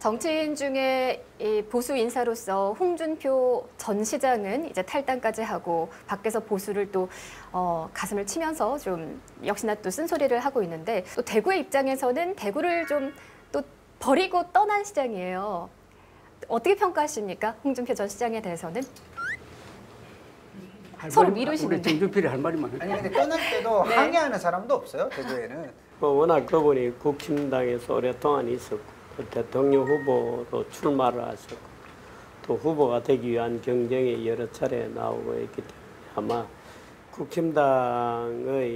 정치인 중에 이 보수 인사로서 홍준표 전 시장은 이제 탈당까지 하고 밖에서 보수를 또 가슴을 치면서 좀 역시나 또 쓴소리를 하고 있는데 또 대구의 입장에서는 대구를 좀 또 버리고 떠난 시장이에요. 어떻게 평가하십니까? 홍준표 전 시장에 대해서는? 서로 미루시는데. 정준필이 할 말이 많아요. 아니 근데 떠날 때도 네. 항의하는 사람도 없어요, 대구에는. 워낙 그분이 국힘당에서 오랫동안 있었고 또 대통령 후보로 출마를 하셨고 또 후보가 되기 위한 경쟁에 여러 차례 나오고 있기 때문에 아마 국힘당의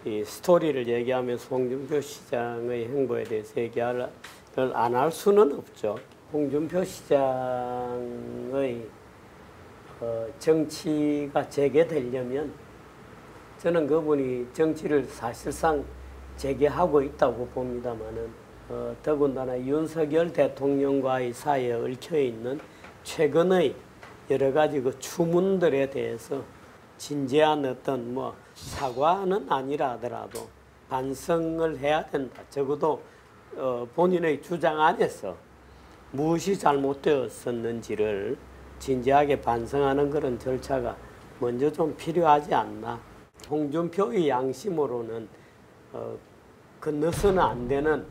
이 스토리를 얘기하면서 홍준표 시장의 행보에 대해서 얘기를 안 할 수는 없죠. 홍준표 시장의 정치가 재개되려면 저는 그분이 정치를 사실상 재개하고 있다고 봅니다마는 더군다나 윤석열 대통령과의 사이에 얽혀있는 최근의 여러 가지 그 추문들에 대해서 진지한 어떤 뭐 사과는 아니라 하더라도 반성을 해야 된다. 적어도 본인의 주장 안에서 무엇이 잘못되었었는지를 진지하게 반성하는 그런 절차가 먼저 좀 필요하지 않나. 홍준표의 양심으로는 건너서는 안 되는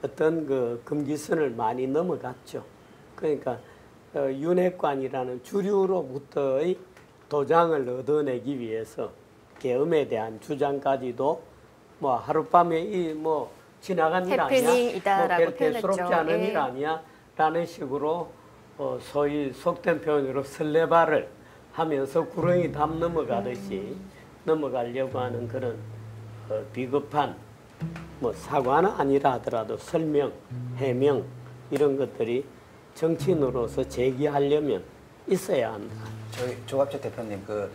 어떤 그 금기선을 많이 넘어갔죠. 그러니까 윤핵관이라는 주류로부터의 도장을 얻어내기 위해서 계엄에 대한 주장까지도 뭐 하룻밤에 이 뭐 지나간 일 아니야, 해프닝이다라고 뭐 대수롭지 표현했죠. 않은 예. 일 아니야 라는 식으로 소위 속된 표현으로 설레발을 하면서 구렁이 담 넘어가듯이 넘어가려고 하는 그런 비겁한 뭐 사과는 아니라 하더라도 설명, 해명 이런 것들이 정치인으로서 제기하려면 있어야 한다. 저희 조갑재 대표님, 그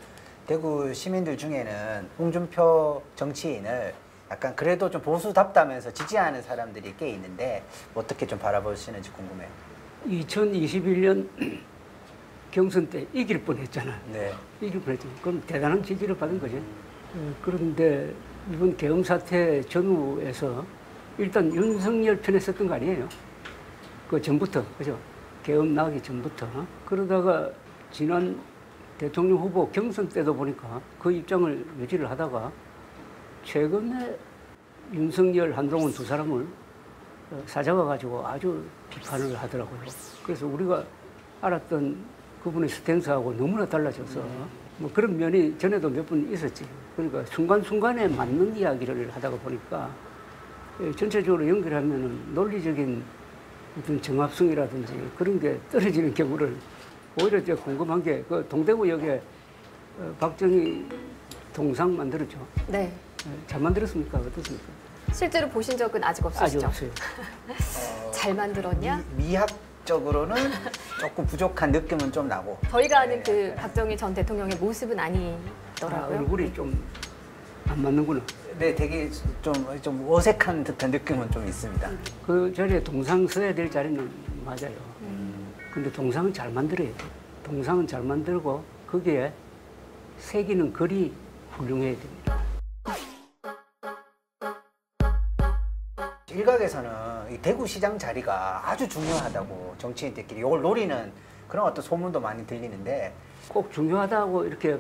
대구 시민들 중에는 홍준표 정치인을 약간 그래도 좀 보수답다면서 지지하는 사람들이 꽤 있는데 어떻게 좀 바라보시는지 궁금해요. 2021년 경선 때 이길 뻔했잖아요. 네. 이길 뻔했죠. 그럼 대단한 지지를 받은 거죠. 그런데 이번 계엄 사태 전후에서 일단 윤석열 편에 섰던 거 아니에요. 그 전부터, 그죠? 계엄 나기 전부터. 그러다가 지난 대통령 후보 경선 때도 보니까 그 입장을 유지를 하다가 최근에 윤석열, 한동훈 두 사람을 사잡아가지고 아주 비판을 하더라고요. 그래서 우리가 알았던 그분의 스탠스하고 너무나 달라져서 뭐 그런 면이 전에도 몇 번 있었지. 그러니까 순간순간에 맞는 이야기를 하다가 보니까 전체적으로 연결하면은 논리적인 어떤 정합성이라든지 그런 게 떨어지는 경우를 오히려 제가 궁금한 게 그 동대구역에 박정희 동상 만들었죠. 네. 잘 만들었습니까? 어떻습니까? 실제로 보신 적은 아직 없으시죠? 아직 없어요. 잘 만들었냐? 미학적으로는 조금 부족한 느낌은 좀 나고. 저희가 아는 네, 그 약간. 박정희 전 대통령의 모습은 아니더라고요. 얼굴이 좀 안 맞는구나. 네, 되게 좀 어색한 듯한 느낌은 좀 있습니다. 그 자리에 동상 서야 될 자리는 맞아요. 근데 동상은 잘 만들어야 돼. 동상은 잘 만들고 거기에 새기는 글이 훌륭해야 됩니다. 일각에서는 이 대구시장 자리가 아주 중요하다고 정치인들끼리 이걸 노리는 그런 어떤 소문도 많이 들리는데 꼭 중요하다고 이렇게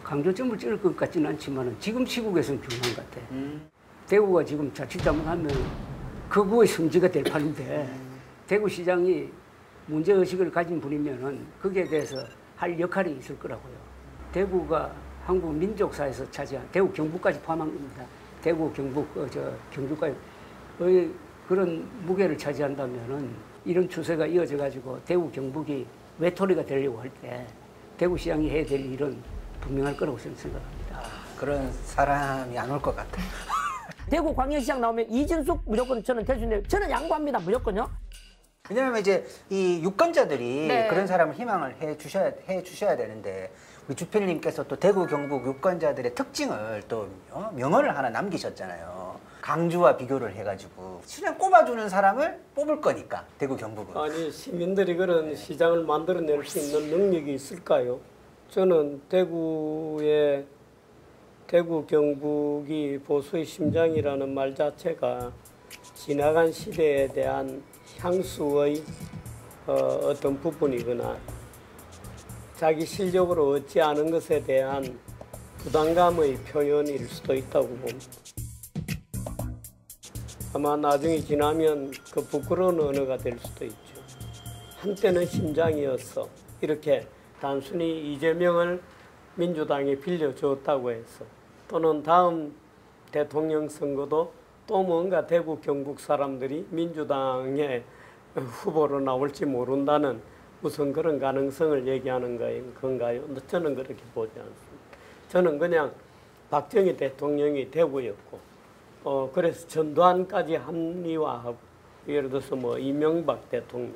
강조점을 찍을 것 같지는 않지만 지금 시국에서는 중요한 것 같아요. 대구가 지금 자칫 잘못하면 거구의 성지가 될 판인데 대구시장이 문제의식을 가진 분이면은 거기에 대해서 할 역할이 있을 거라고요. 대구가 한국 민족사에서 차지한 대구 경북까지 포함한 겁니다. 대구 경북 경주까지 그런 무게를 차지한다면은 이런 추세가 이어져 가지고 대구 경북이 외톨이가 되려고 할 때 대구시장이 해야 될 일은 분명할 거라고 생각합니다. 그런 사람이 안 올 것 같아요. 대구 광역시장 나오면 이진숙 무조건 저는 대주인데 저는 양보합니다. 무조건요. 왜냐하면 이제 이 유권자들이 네. 그런 사람을 희망을 해 주셔야 되는데 우리 주필님께서 또 대구 경북 유권자들의 특징을 또 명언을 하나 남기셨잖아요. 강주와 비교를 해가지고 그냥 꼽아주는 사람을 뽑을 거니까 대구 경북은. 아니 시민들이 그런 시장을 만들어낼 수 있는 능력이 있을까요? 저는 대구 경북이 보수의 심장이라는 말 자체가 지나간 시대에 대한 향수의 어떤 부분이거나 자기 실력으로 얻지 않은 것에 대한 부담감의 표현일 수도 있다고 봅니다. 아마 나중에 지나면 그 부끄러운 언어가 될 수도 있죠. 한때는 심장이었어. 이렇게 단순히 이재명을 민주당에 빌려줬다고 해서 또는 다음 대통령 선거도 또 뭔가 대구 경북 사람들이 민주당의 후보로 나올지 모른다는 무슨 그런 가능성을 얘기하는 건가요? 저는 그렇게 보지 않습니다. 저는 그냥 박정희 대통령이 대구였고 그래서 전두환까지 합리화하고 예를 들어서 뭐 이명박 대통령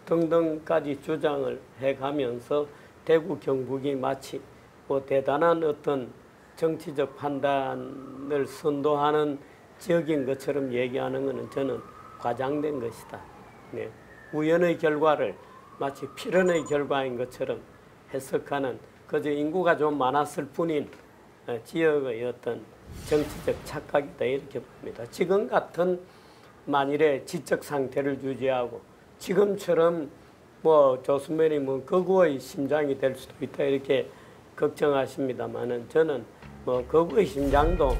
등등까지 주장을 해가면서 대구 경북이 마치 뭐 대단한 어떤 정치적 판단을 선도하는 지역인 것처럼 얘기하는 것은 저는 과장된 것이다. 네. 우연의 결과를 마치 필연의 결과인 것처럼 해석하는 그저 인구가 좀 많았을 뿐인 지역의 어떤 정치적 착각이다 이렇게 봅니다. 지금 같은 만일의 지적 상태를 유지하고 지금처럼 뭐 조선면이 뭐 거구의 심장이 될 수도 있다 이렇게 걱정하십니다만은 저는 뭐 거구의 심장도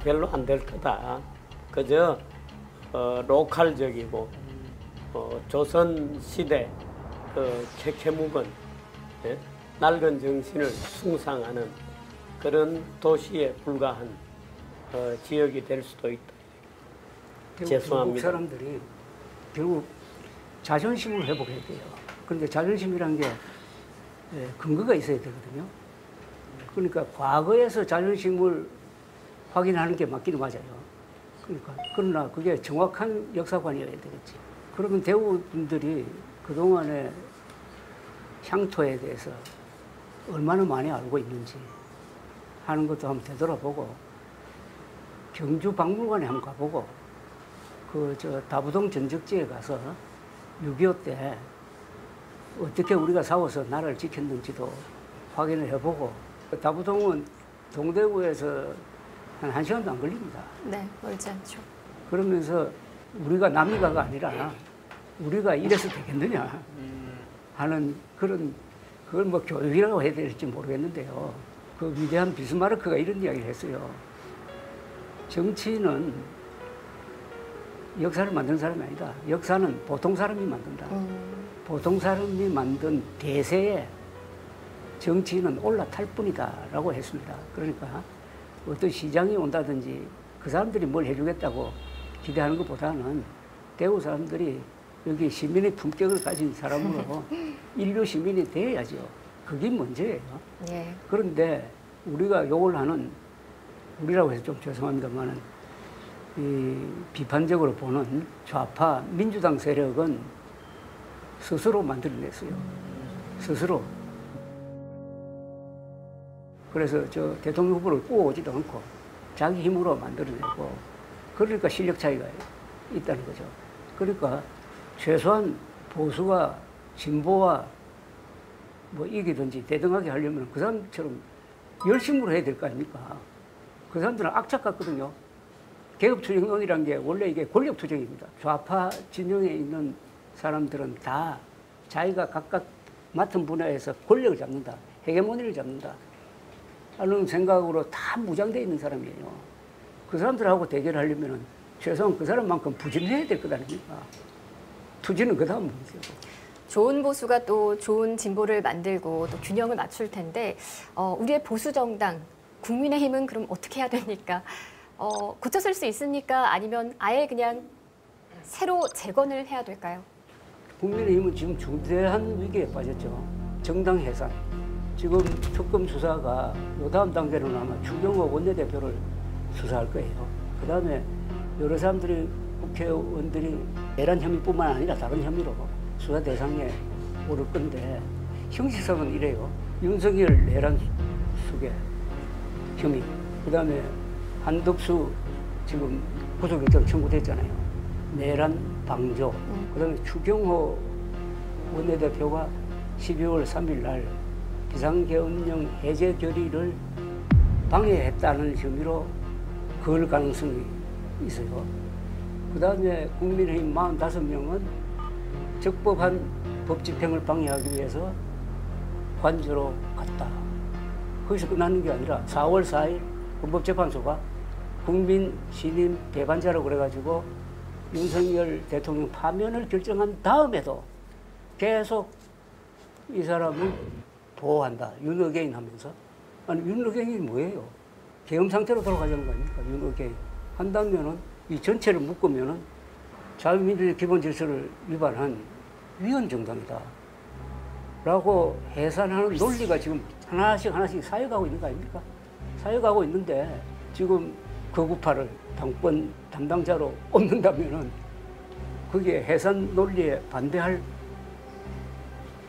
별로 안 될 거다. 그저 로컬적이고 조선 시대 캐캐묵은 낡은 정신을 숭상하는 그런 도시에 불과한 지역이 될 수도 있다. 죄송합니다. 중국 사람들이 결국 자존심을 회복해야 돼요. 그런데 자존심이란 게 근거가 있어야 되거든요. 그러니까 과거에서 자존심을 확인하는 게 맞기는 맞아요. 그러나 그게 정확한 역사관이어야 되겠지. 그러면 대구 분들이 그동안의 향토에 대해서 얼마나 많이 알고 있는지 하는 것도 한번 되돌아보고 경주 박물관에 한번 가보고 다부동 전적지에 가서 6.25 때 어떻게 우리가 싸워서 나라를 지켰는지도 확인을 해보고 다부동은 동대구에서 한 1시간도 안 걸립니다. 네, 멀지 않죠. 그러면서 우리가 남이가가 아니라 우리가 이래서 되겠느냐 하는 그걸 뭐 교육이라고 해야 될지 모르겠는데요. 그 위대한 비스마르크가 이런 이야기를 했어요. 정치는 역사를 만드는 사람이 아니다. 역사는 보통 사람이 만든다. 보통 사람이 만든 대세에 정치는 올라탈 뿐이다 라고 했습니다. 그러니까 어떤 시장이 온다든지 그 사람들이 뭘 해주겠다고 기대하는 것보다는 대구 사람들이 여기 시민의 품격을 가진 사람으로 인류 시민이 돼야죠. 그게 문제예요. 예. 그런데 우리가 욕을 하는, 우리라고 해서 좀 죄송합니다만은 이 비판적으로 보는 좌파 민주당 세력은 스스로 만들어냈어요. 스스로. 그래서 저 대통령 후보를 꼬오지도 않고 자기 힘으로 만들어내고 그러니까 실력 차이가 있다는 거죠. 그러니까 최소한 보수가 진보와 뭐 이기든지 대등하게 하려면 그 사람처럼 열심으로 해야 될 거 아닙니까? 그 사람들은 악착 같거든요. 계급투쟁론이라는 게 원래 이게 권력투쟁입니다. 좌파 진영에 있는 사람들은 다 자기가 각각 맡은 분야에서 권력을 잡는다. 헤게모니를 잡는다. 하는 생각으로 다 무장되어 있는 사람이에요. 그 사람들하고 대결하려면 최소한 그 사람만큼 부진해야 될 것 아닙니까? 투지는 그 다음 문제고. 좋은 보수가 또 좋은 진보를 만들고 또 균형을 맞출 텐데 우리의 보수 정당 국민의힘은 그럼 어떻게 해야 됩니까? 고쳐쓸 수 있습니까? 아니면 아예 그냥 새로 재건을 해야 될까요? 국민의힘은 지금 중대한 위기에 빠졌죠. 정당 해산. 지금 특검 수사가 요 다음 단계로는 아마 추경호 원내대표를 수사할 거예요. 그 다음에 여러 사람들이 국회의원들이 내란 혐의뿐만 아니라 다른 혐의로 수사 대상에 오를 건데 형식상은 이래요. 윤석열 내란 수계 혐의, 그 다음에 한덕수 지금 구속영장 청구됐잖아요. 내란 방조, 그 다음에 추경호 원내대표가 12월 3일 날 비상계엄령 해제 결의를 방해했다는 혐의로 그을 가능성이 있어요. 그다음에 국민의힘 45명은 적법한 법 집행을 방해하기 위해서 관저로 갔다. 거기서 끝나는 게 아니라 4월 4일 헌법재판소가 국민 신임 배반자라고 그래가지고 윤석열 대통령 파면을 결정한 다음에도 계속 이 사람을 보호한다. 윤어게인 하면서. 아니, 윤어게인이 뭐예요? 계엄 상태로 돌아가자는 거 아닙니까? 윤어게인. 한다면은 이 전체를 묶으면은 자유민주주의 기본 질서를 위반한 위헌 정당이다. 라고 해산하는 논리가 지금 하나씩 사여가고 있는 거 아닙니까? 사여가고 있는데 지금 거구파를 당권 담당자로 옮는다면은 그게 해산 논리에 반대할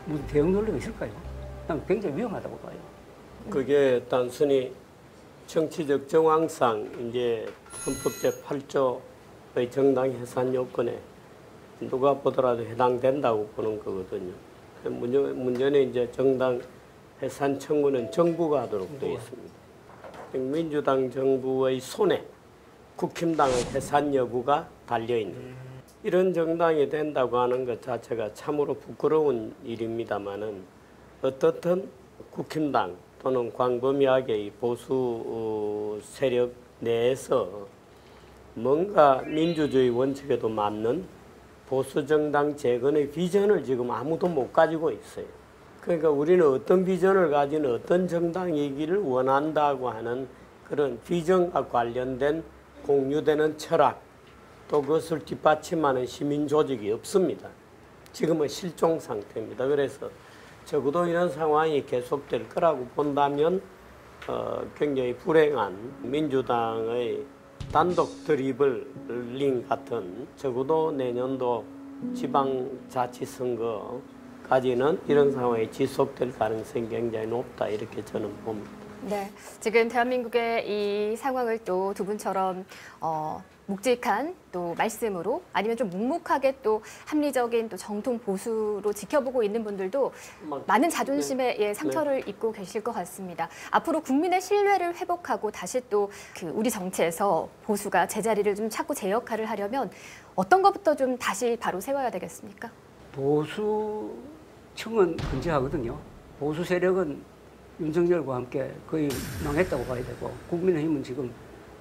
무슨 대응 논리가 있을까요? 난 굉장히 위험하다고 봐요. 그게 단순히 정치적 정황상 이제 헌법 제8조의 정당 해산 요건에 누가 보더라도 해당된다고 보는 거거든요. 문제는 이제 정당 해산 청구는 정부가 하도록 되어 있습니다. 민주당 정부의 손에 국힘당의 해산 여부가 달려있는 이런 정당이 된다고 하는 것 자체가 참으로 부끄러운 일입니다마는 어떻든 국힘당 또는 광범위하게 보수 세력 내에서 뭔가 민주주의 원칙에도 맞는 보수 정당 재건의 비전을 지금 아무도 못 가지고 있어요. 그러니까 우리는 어떤 비전을 가진 어떤 정당이기를 원한다고 하는 그런 비전과 관련된 공유되는 철학 또 그것을 뒷받침하는 시민 조직이 없습니다. 지금은 실종 상태입니다. 그래서 적어도 이런 상황이 계속될 거라고 본다면 굉장히 불행한 민주당의 단독 드리블링 같은 적어도 내년도 지방자치선거까지는 이런 상황이 지속될 가능성이 굉장히 높다 이렇게 저는 봅니다. 네, 지금 대한민국의 이 상황을 또 두 분처럼 묵직한 또 말씀으로 아니면 좀 묵묵하게 또 합리적인 또 정통 보수로 지켜보고 있는 분들도 많은 자존심에 예, 상처를 입고 계실 것 같습니다. 앞으로 국민의 신뢰를 회복하고 다시 또 그 우리 정치에서 보수가 제자리를 좀 찾고 제 역할을 하려면 어떤 것부터 좀 다시 바로 세워야 되겠습니까? 보수층은 근제하거든요. 보수 세력은 윤석열과 함께 거의 망했다고 봐야 되고 국민의힘은 지금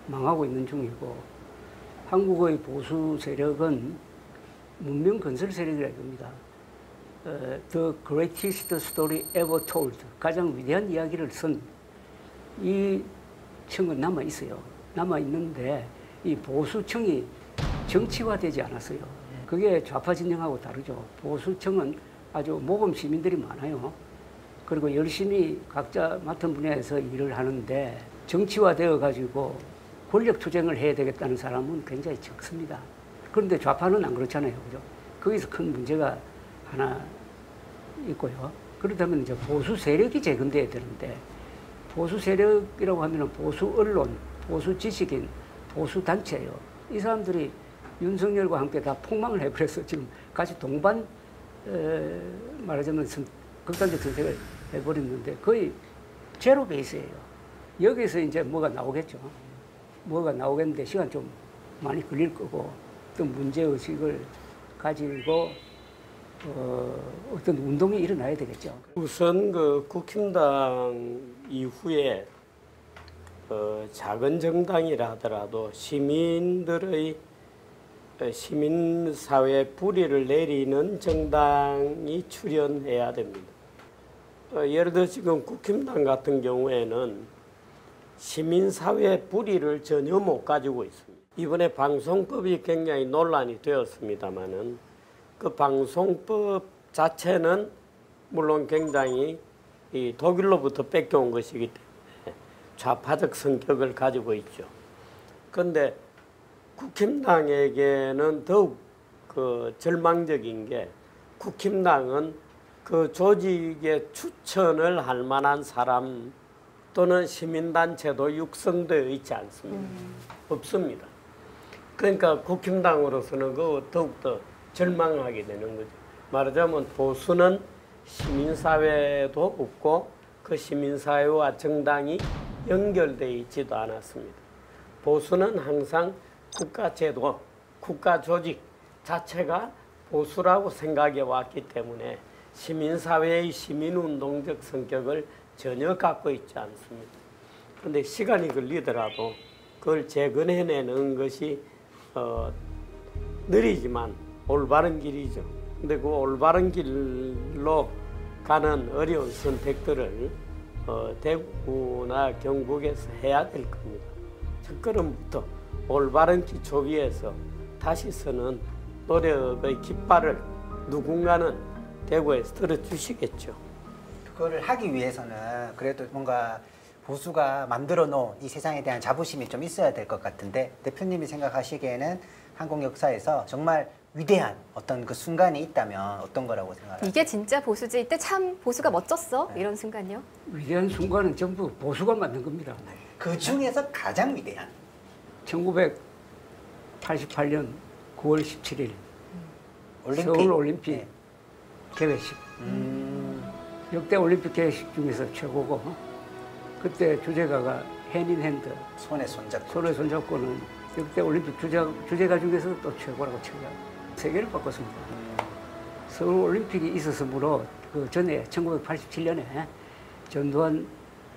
망하고 있는 중이고 한국의 보수 세력은 문명 건설 세력이라 이겁니다. The greatest story ever told. 가장 위대한 이야기를 쓴 이 층은 남아있어요. 남아있는데 이 보수층이 정치화되지 않았어요. 그게 좌파 진영하고 다르죠. 보수층은 아주 모범 시민들이 많아요. 그리고 열심히 각자 맡은 분야에서 일을 하는데 정치화되어 가지고 권력 투쟁을 해야 되겠다는 사람은 굉장히 적습니다. 그런데 좌파는 안 그렇잖아요. 그죠? 거기서 큰 문제가 하나 있고요. 그렇다면 이제 보수 세력이 재건돼야 되는데 보수 세력이라고 하면 보수 언론, 보수 지식인, 보수 단체예요. 이 사람들이 윤석열과 함께 다 폭망을 해버려서 지금 같이 동반 말하자면 극단적 선택을 해버렸는데 거의 제로 베이스예요. 여기서 이제 뭐가 나오겠죠. 뭐가 나오겠는데 시간 좀 많이 걸릴 거고 어떤 문제의식을 가지고 어떤 운동이 일어나야 되겠죠. 우선 그 국힘당 이후에 작은 정당이라 하더라도 시민들의 시민사회 뿌리를 내리는 정당이 출현해야 됩니다. 예를 들어 지금 국힘당 같은 경우에는 시민사회 뿌리를 전혀 못 가지고 있습니다. 이번에 방송법이 굉장히 논란이 되었습니다마는 그 방송법 자체는 물론 굉장히 이 독일로부터 뺏겨온 것이기 때문에 좌파적 성격을 가지고 있죠. 그런데 국힘당에게는 더욱 그 절망적인 게 국힘당은 그 조직의 추천을 할 만한 사람 또는 시민단체도 육성되어 있지 않습니다. 없습니다. 그러니까 국힘당으로서는 그 더욱더 절망하게 되는 거죠. 말하자면 보수는 시민사회도 없고 그 시민사회와 정당이 연결되어 있지도 않았습니다. 보수는 항상 국가제도 국가 조직 자체가 보수라고 생각해 왔기 때문에 시민사회의 시민운동적 성격을 전혀 갖고 있지 않습니다. 그런데 시간이 걸리더라도 그걸 재건해내는 것이 느리지만 올바른 길이죠. 근데 그 올바른 길로 가는 어려운 선택들을 대구나 경북에서 해야 될 겁니다. 첫걸음부터 올바른 기초 위에서 다시 서는 노력의 깃발을 누군가는 대구에서 들어주시겠죠. 그거를 하기 위해서는 그래도 뭔가 보수가 만들어 놓은 이 세상에 대한 자부심이 좀 있어야 될 것 같은데, 대표님이 생각하시기에는 한국 역사에서 정말 위대한 어떤 그 순간이 있다면 어떤 거라고 생각하세요? 이게 진짜 보수지. 이때 참 보수가 멋졌어. 이런 순간이요. 위대한 순간은 전부 보수가 만든 겁니다. 그 중에서 가장 위대한 1988년 9월 17일 올림픽. 서울 올림픽 네. 개회식. 역대 올림픽 개회식 중에서 최고고, 그때 주제가가 핸인핸드, 손에 손잡고. 손에 손잡고는 역대 올림픽 주제가 중에서 또 최고라고 쳐요. 세계를 바꿨습니다. 서울 올림픽이 있었으므로 그 전에 1987년에 전두환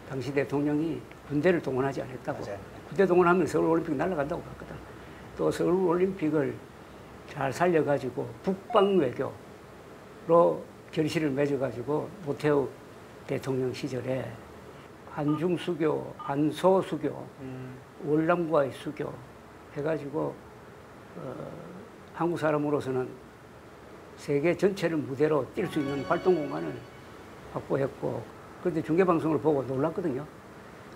당시 대통령이 군대를 동원하지 않았다고. 맞아요. 군대 동원하면 서울 올림픽 날아간다고 봤거든. 또 서울 올림픽을 잘 살려가지고 북방 외교로 결실을 맺어가지고 노태우 대통령 시절에 한중 수교, 한소 수교, 월남과의 수교 해가지고 한국 사람으로서는 세계 전체를 무대로 뛸 수 있는 활동 공간을 확보했고, 그런데 중계방송을 보고 놀랐거든요.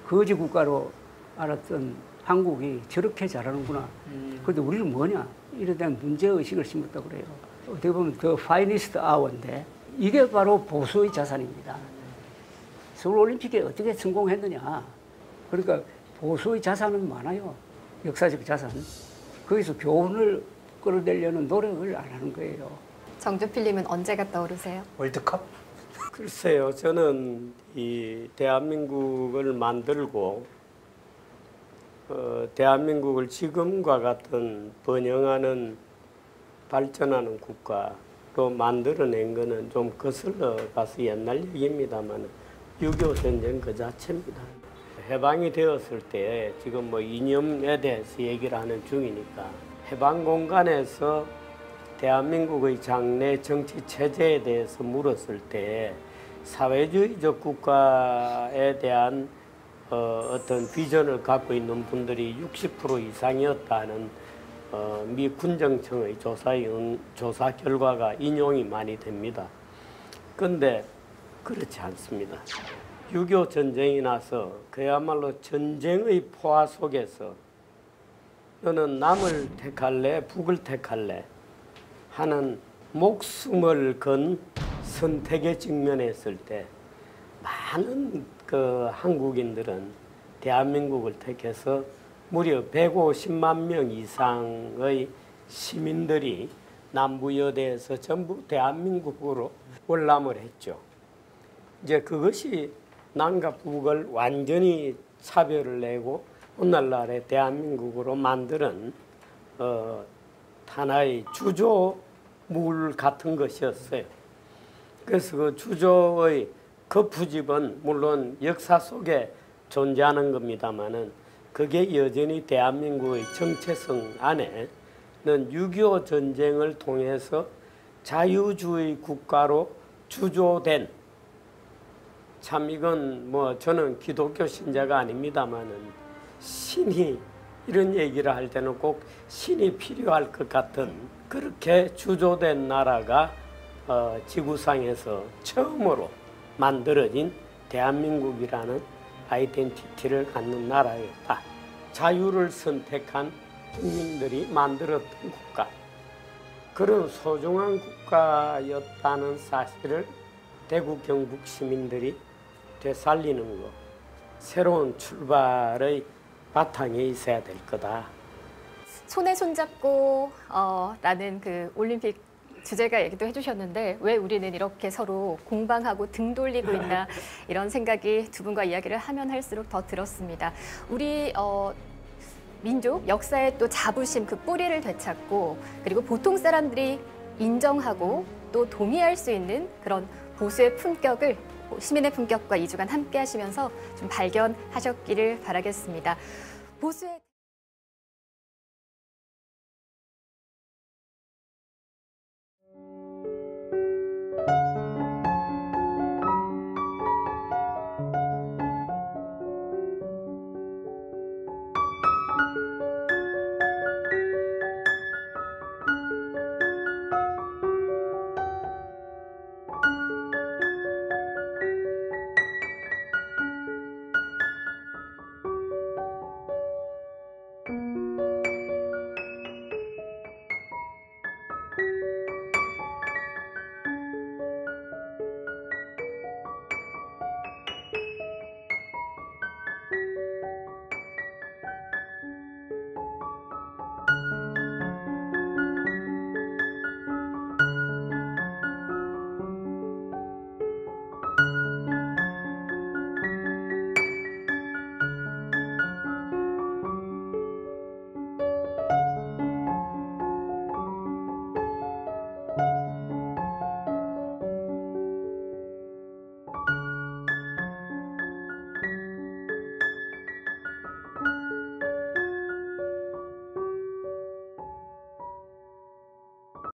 거지 국가로 알았던 한국이 저렇게 잘하는구나. 그런데 우리는 뭐냐? 이에 대한 문제의식을 심었다고 그래요. 어떻게 보면 더 파이니스트 아워인데 이게 바로 보수의 자산입니다. 서울올림픽에 어떻게 성공했느냐. 그러니까 보수의 자산은 많아요. 역사적 자산. 거기서 교훈을 끌어내려는 노력을 안 하는 거예요. 정주필님은 언제가 떠오르세요? 월드컵? 글쎄요, 저는 이 대한민국을 만들고 대한민국을 지금과 같은 번영하는 발전하는 국가로 만들어낸 거는 좀 거슬러 가서 옛날 얘기입니다만 6.25 전쟁 그 자체입니다. 해방이 되었을 때 지금 뭐 이념에 대해서 얘기를 하는 중이니까 해방 공간에서 대한민국의 장래 정치 체제에 대해서 물었을 때 사회주의적 국가에 대한 어떤 비전을 갖고 있는 분들이 60% 이상이었다는 미 군정청의 조사 결과가 인용이 많이 됩니다. 그런데 그렇지 않습니다. 6.25 전쟁이 나서 그야말로 전쟁의 포화 속에서 너는 남을 택할래, 북을 택할래 하는 목숨을 건 선택에 직면했을 때 많은 그 한국인들은 대한민국을 택해서 무려 150만 명 이상의 시민들이 남부여대에서 전부 대한민국으로 월남을 했죠. 이제 그것이 남과 북을 완전히 차별을 내고 오늘날의 대한민국으로 만드는 하나의 주조물 같은 것이었어요. 그래서 그 주조의 거푸집은 물론 역사 속에 존재하는 겁니다만은 그게 여전히 대한민국의 정체성 안에는 6.25 전쟁을 통해서 자유주의 국가로 주조된, 참 이건 뭐 저는 기독교 신자가 아닙니다만은 신이 이런 얘기를 할 때는 꼭 신이 필요할 것 같은 그렇게 주조된 나라가 지구상에서 처음으로 만들어진 대한민국이라는 아이덴티티를 갖는 나라였다. 자유를 선택한 국민들이 만들었던 국가, 그런 소중한 국가였다는 사실을 대구 경북 시민들이 되살리는 것, 새로운 출발의 바탕에 있어야 될 거다. 손에 손잡고 라는 그 올림픽 주제가 얘기도 해주셨는데 왜 우리는 이렇게 서로 공방하고 등 돌리고 있나 이런 생각이 두 분과 이야기를 하면 할수록 더 들었습니다. 우리 민족 역사의 또 자부심 그 뿌리를 되찾고 그리고 보통 사람들이 인정하고 또 동의할 수 있는 그런 보수의 품격을 시민의 품격과 2주간 함께 하시면서 좀 발견하셨기를 바라겠습니다. 보수의